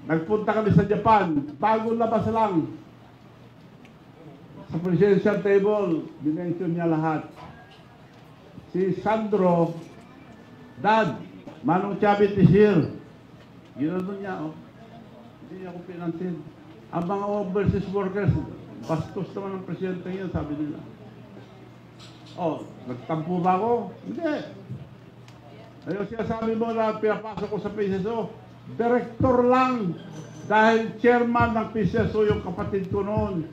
Nagpunta kami sa Japan, bagong labas lang. Sa presidential table, dinention niya lahat. Si Sandro, Dad, Manong Chavit is here. Ginoon niya, oh. Hindi niya ako pinansin. Ang mga overseas workers, bastos naman ng presidente niya, sabi nila. Oh, nagtampo ba ako? Hindi. Ayun siya sabi mo na pinapasok ko sa PCSO, director lang. Dahil chairman ng PCSO yung kapatid ko noon.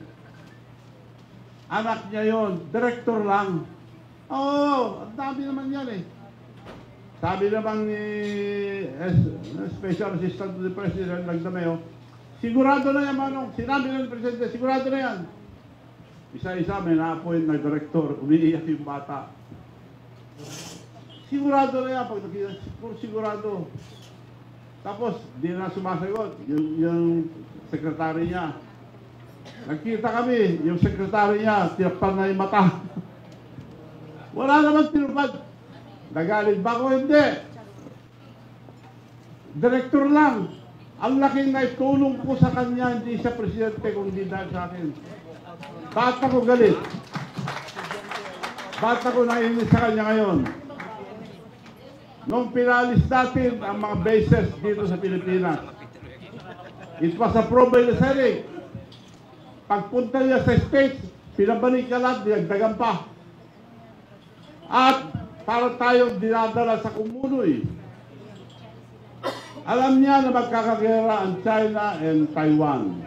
Anak niya yon, director lang. Oo, ang dami naman yan eh. Sabi naman ni Special Assistant to the President, Nagdameo, sigurado na yan, Manong. Sinabi na ng Presidente, sigurado na yan. Isa-isa may na-appoint na director, umiiyak yung bata. Sigurado na yan, pag nakita, sigurado. Tapos, di na sumasagot, yung sekretary niya. Nagkita kami, yung sekretary niya, tinapal na yung mata. Wala naman tinupad. Nagalit ba ako? Hindi. Direktor lang. Ang laking naitulong ko sa kanya, hindi siya presidente kung hindi dahil sa akin. Bakit ako galit? Bakit ako nainis sa kanya ngayon? Nung pinalis natin ang mga bases dito sa Pilipinas, it was approved by the Senate. Pagpunta niya sa States, pinabalik ka lahat, dinagdagan pa. At para tayong dinadala sa kumunoy. Alam niya na magkakagera ang China and Taiwan.